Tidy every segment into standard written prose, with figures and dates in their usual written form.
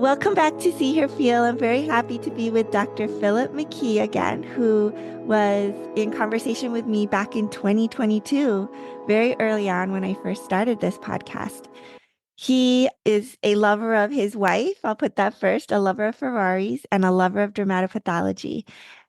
Welcome back to See Her Feel. I'm very happy to be with Dr. Phillip McKee again, who was in conversation with me back in 2022, very early on when I first started this podcast. He is a lover of his wife. I'll put that first, a lover of Ferraris and a lover of dermatopathology.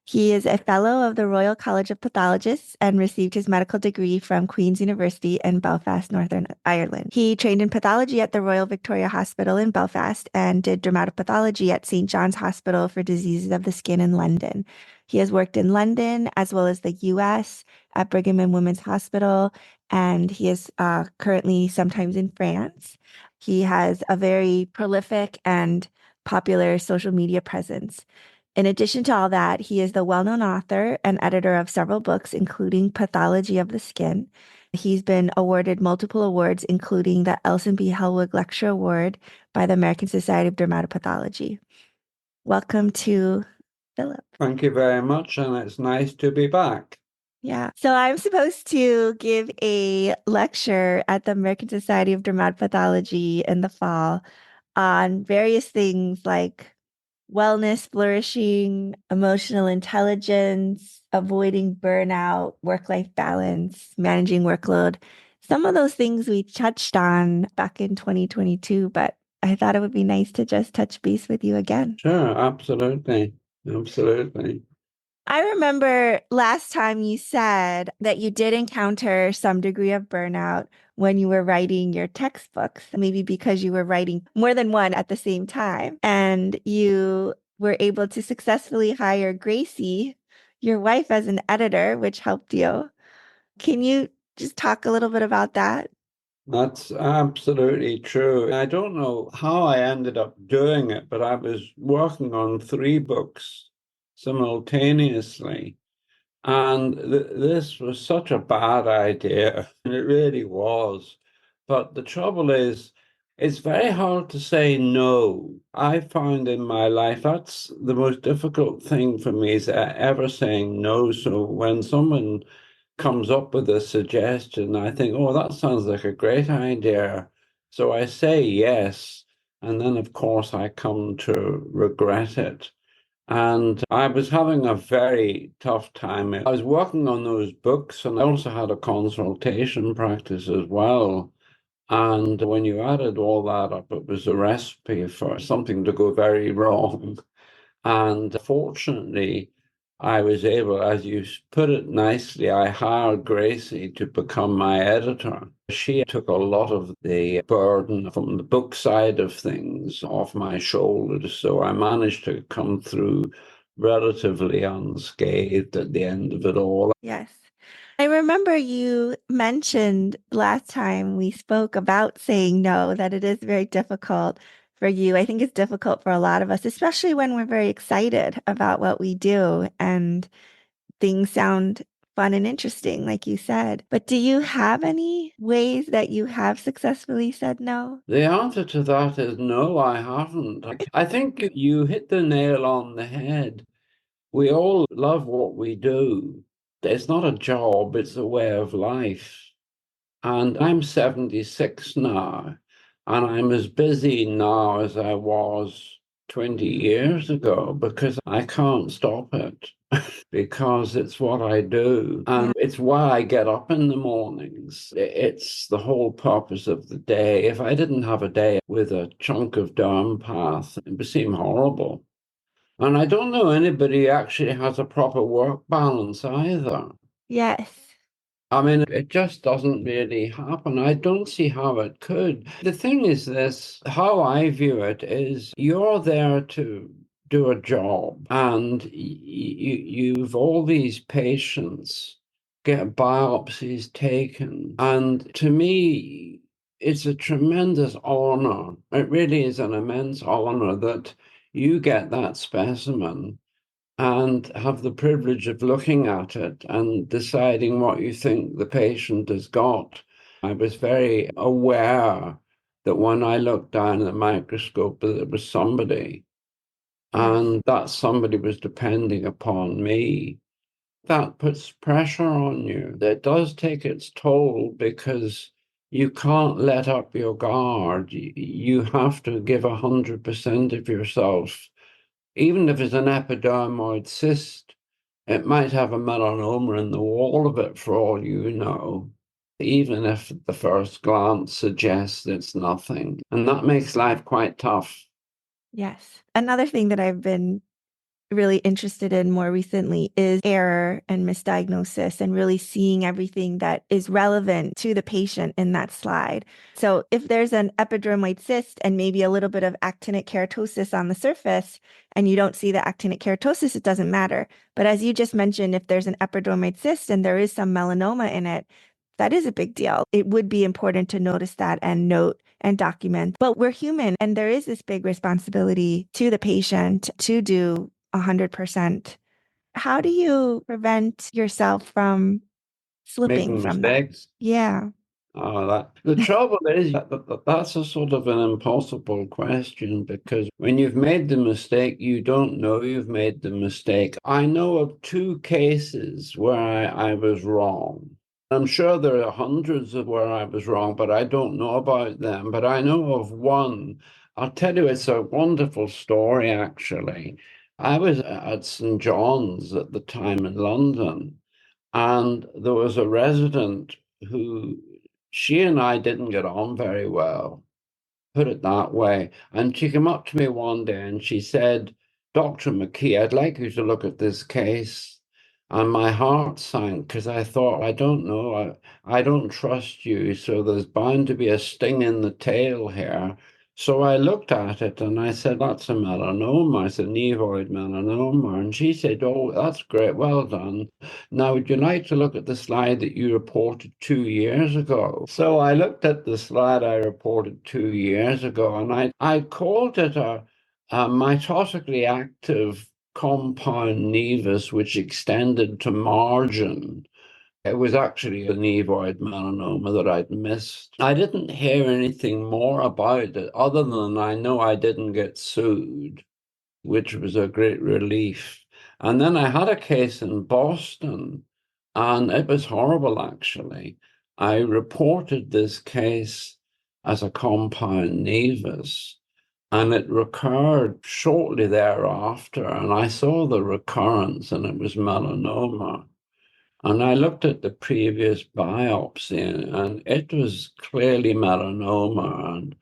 He is a fellow of the Royal College of Pathologists and received his medical degree from Queen's University in Belfast, Northern Ireland. He trained in pathology at the Royal Victoria Hospital in Belfast and did dermatopathology at St. John's Hospital for Diseases of the Skin in London. He has worked in London as well as the US at Brigham and Women's Hospital, and he is currently sometimes in France. He has a very prolific and popular social media presence. In addition to all that, he is the well-known author and editor of several books, including Pathology of the Skin. He's been awarded multiple awards, including the Elson B. Hellwig Lecture Award by the American Society of Dermatopathology. Welcome to Phillip. Thank you very much, and it's nice to be back. Yeah. So I'm supposed to give a lecture at the American Society of Dermatopathology in the fall on various things like wellness, flourishing, emotional intelligence, avoiding burnout, work-life balance, managing workload. Some of those things we touched on back in 2022, but I thought it would be nice to just touch base with you again. Sure, absolutely. Absolutely. I remember last time you said that you did encounter some degree of burnout when you were writing your textbooks, maybe because you were writing more than one at the same time, and you were able to successfully hire Gracie, your wife, as an editor, which helped you. Can you just talk a little bit about that? That's absolutely true. I don't know how I ended up doing it, but I was working on 3 books simultaneously. And this was such a bad idea, and it really was. But the trouble is, it's very hard to say no. I found in my life that's the most difficult thing for me is ever saying no. So when someone comes up with a suggestion, I think, oh, that sounds like a great idea. So I say yes. And then, of course, I come to regret it. And I was having a very tough time. I was working on those books, and I also had a consultation practice as well. And when you added all that up, it was a recipe for something to go very wrong. And fortunately, I was able, as you put it nicely, I hired Gracie to become my editor. She took a lot of the burden from the book side of things off my shoulders. So I managed to come through relatively unscathed at the end of it all. Yes. I remember you mentioned last time we spoke about saying no, that it is very difficult for you. I think it's difficult for a lot of us, especially when we're very excited about what we do and things sound fun and interesting, like you said. But do you have any ways that you have successfully said no? The answer to that is no, I haven't. I think you hit the nail on the head. We all love what we do. It's not a job, it's a way of life. And I'm 76 now, and I'm as busy now as I was 20 years ago because I can't stop it because it's what I do. And it's why I get up in the mornings. It's the whole purpose of the day. If I didn't have a day with a chunk of Dermpath, it would seem horrible. And I don't know anybody who actually has a proper work balance either. Yes. I mean, it just doesn't really happen. I don't see how it could. The thing is this, how I view it is you're there to do a job and you've all these patients get biopsies taken. And to me, it's a tremendous honor. It really is an immense honor that you get that specimen and have the privilege of looking at it and deciding what you think the patient has got. I was very aware that when I looked down at the microscope, that there was somebody, and that somebody was depending upon me. That puts pressure on you. That does take its toll because You can't let up your guard. You have to give 100% of yourself. Even if it's an epidermoid cyst, it might have a melanoma in the wall of it for all you know, even if the first glance suggests it's nothing. And that makes life quite tough. Yes. Another thing that I've been really interested in more recently is error and misdiagnosis and really seeing everything that is relevant to the patient in that slide. So if there's an epidermoid cyst and maybe a little bit of actinic keratosis on the surface and you don't see the actinic keratosis, it doesn't matter. But as you just mentioned, if there's an epidermoid cyst and there is some melanoma in it, that is a big deal. It would be important to notice that and note and document. But we're human, and there is this big responsibility to the patient to do 100%. How do you prevent yourself from slipping Making from that? mistakes. Yeah. Oh, the trouble is that's a sort of an impossible question because when you've made the mistake, you don't know you've made the mistake. I know of two cases where I was wrong. I'm sure there are hundreds of where I was wrong, but I don't know about them. But I know of one. I'll tell you, it's a wonderful story, actually. I was at St. John's at the time in London. And there was a resident who she and I didn't get on very well, put it that way. And she came up to me one day and she said, Dr. McKee, I'd like you to look at this case. And my heart sank because I thought, I don't know, I don't trust you. So there's bound to be a sting in the tail here. So I looked at it and I said, that's a melanoma. It's a nevoid melanoma. And she said, oh, that's great. Well done. Now, would you like to look at the slide that you reported 2 years ago? So I looked at the slide I reported 2 years ago and I called it a mitotically active compound nevus, which extended to margin. It was actually a nevoid melanoma that I'd missed. I didn't hear anything more about it other than I know I didn't get sued, which was a great relief. And then I had a case in Boston, and it was horrible, actually. I reported this case as a compound nevus, and it recurred shortly thereafter. And I saw the recurrence, and it was melanoma. And I looked at the previous biopsy, and it was clearly melanoma. And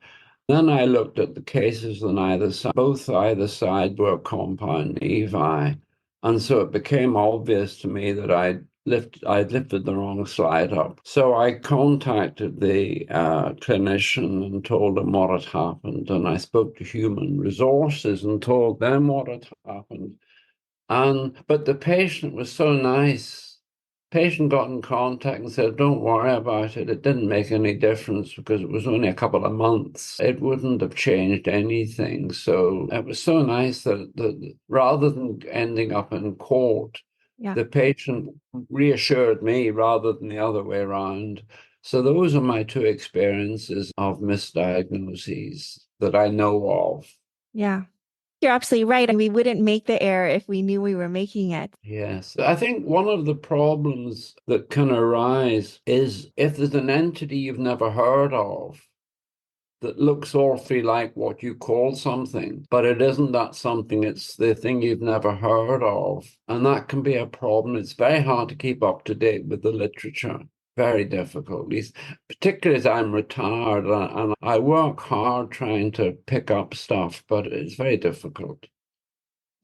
then I looked at the cases on either side. Both either side were compound nevi. And so it became obvious to me that I'd lifted the wrong slide up. So I contacted the clinician and told him what had happened. And I spoke to human resources and told them what had happened. But the patient was so nice. Patient got in contact and said, "Don't worry about it. It didn't make any difference because it was only a couple of months. It wouldn't have changed anything." So it was so nice that rather than ending up in court, Yeah. the patient reassured me rather than the other way around. So those are my two experiences of misdiagnoses that I know of. Yeah. You're absolutely right. And we wouldn't make the error if we knew we were making it. Yes, I think one of the problems that can arise is if there's an entity you've never heard of that looks awfully like what you call something, but it isn't that something, it's the thing you've never heard of. And that can be a problem. It's very hard to keep up to date with the literature. Very difficult, particularly as I'm retired and I work hard trying to pick up stuff, but it's very difficult.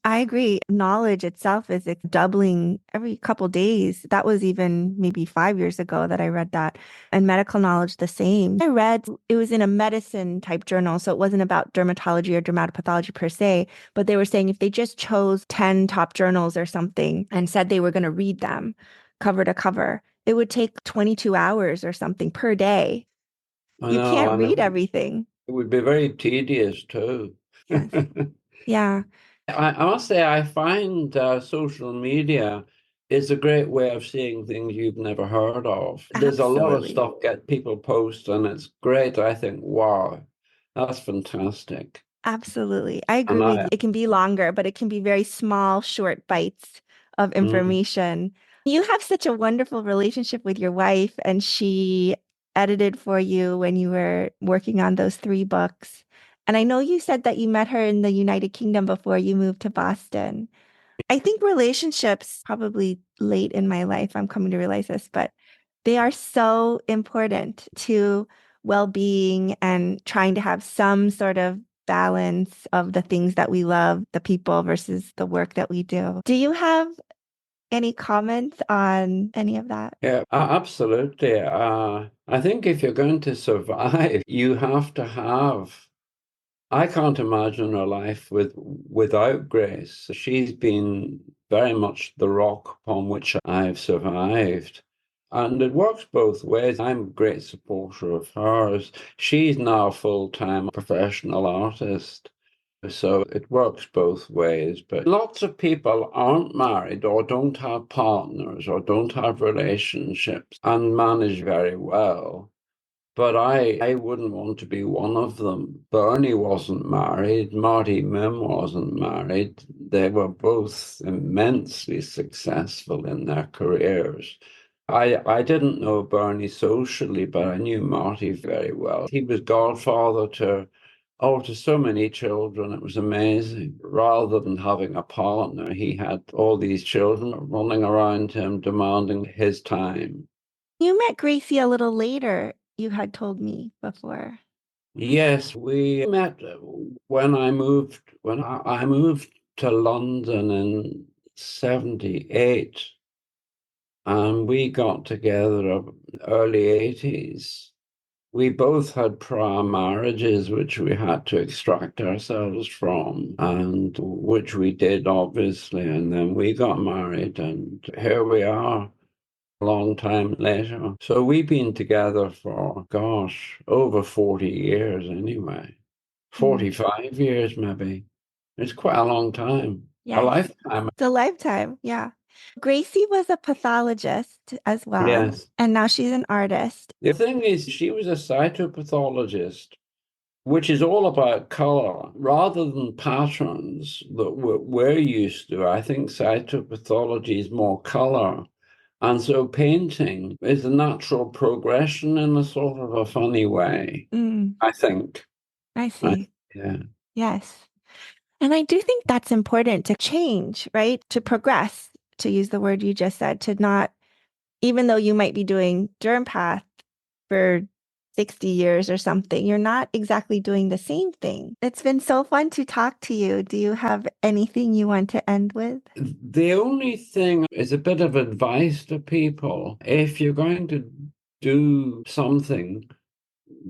I agree. Knowledge itself is doubling every couple days. That was even maybe 5 years ago that I read that. And medical knowledge, the same. I read it was in a medicine type journal. So it wasn't about dermatology or dermatopathology per se, but they were saying if they just chose 10 top journals or something and said they were going to read them cover to cover, it would take 22 hours or something per day. I You know, can't I read mean, everything. it would be very tedious too. Yes. Yeah. I must say, I find social media is a great way of seeing things you've never heard of. There's a lot of Absolutely. stuff get people post, and it's great. I think, wow, that's fantastic. Absolutely. I agree And with I, you. It can be longer, but it can be very small, short bites of mm, information. You have such a wonderful relationship with your wife, and she edited for you when you were working on those three books. And I know you said that you met her in the United Kingdom before you moved to Boston. I think relationships, probably late in my life, I'm coming to realize this, but they are so important to well-being and trying to have some sort of balance of the things that we love, the people versus the work that we do. Do you have any comments on any of that? Yeah, absolutely. I think if you're going to survive, you have to have. I can't imagine her life without Grace. She's been very much the rock upon which I've survived. And it works both ways. I'm a great supporter of hers. She's now a full-time professional artist. So it works both ways. But lots of people aren't married or don't have partners or don't have relationships and manage very well. But I wouldn't want to be one of them. Bernie wasn't married. Marty Mim wasn't married. They were both immensely successful in their careers. I didn't know Bernie socially, but I knew Marty very well. He was godfather to so many children. It was amazing. Rather than having a partner, he had all these children running around him demanding his time. You met Gracie a little later, you had told me before. Yes, we met when I moved to London in 78, and we got together in the early 80s. We both had prior marriages which we had to extract ourselves from, and which we did obviously, and then we got married, and here we are a long time later. So we've been together for, gosh, over 40 years anyway. Mm. 45 years, maybe. It's quite a long time, a Yes, lifetime. it's a lifetime. Yeah. Gracie was a pathologist as well, Yes. and now she's an artist. The thing is, she was a cytopathologist, which is all about color rather than patterns that we're used to. I think cytopathology is more color. And so painting is a natural progression in a sort of a funny way, Mm, I think. I I, see. yeah. Yes. And I do think that's important to change, right? To progress, to use the word you just said, to not, even though you might be doing DermPath for 60 years or something, you're not exactly doing the same thing. It's been so fun to talk to you. Do you have anything you want to end with? The only thing is a bit of advice to people. If you're going to do something,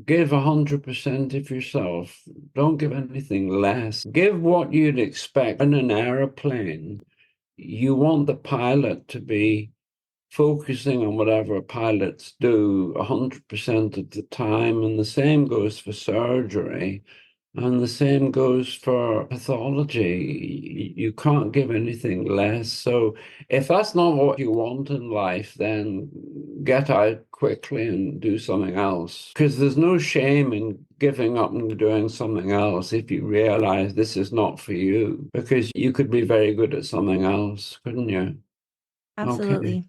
give 100% of yourself. Don't give anything less. Give what you'd expect in an airplane. You want the pilot to be focusing on whatever pilots do 100% of the time, and the same goes for surgery. And the same goes for pathology. You can't give anything less. So if that's not what you want in life, then get out quickly and do something else. Because there's no shame in giving up and doing something else if you realize this is not for you, because you could be very good at something else, couldn't you? Okay. Absolutely.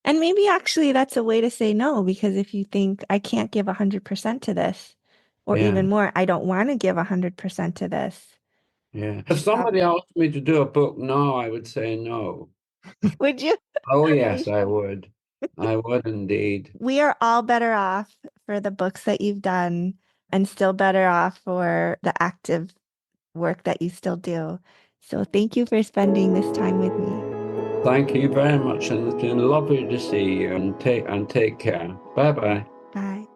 And maybe actually that's a way to say no, because if you think I can't give 100% to this, or Yeah. even more, I don't want to give 100% to this. Yeah. If somebody asked me to do a book now, I would say no. Would you? Oh, Are yes, you I would. I would indeed. We are all better off for the books that you've done and still better off for the active work that you still do. So thank you for spending this time with me. Thank you very much, and it's been lovely to see you. And take care. Bye bye. Bye.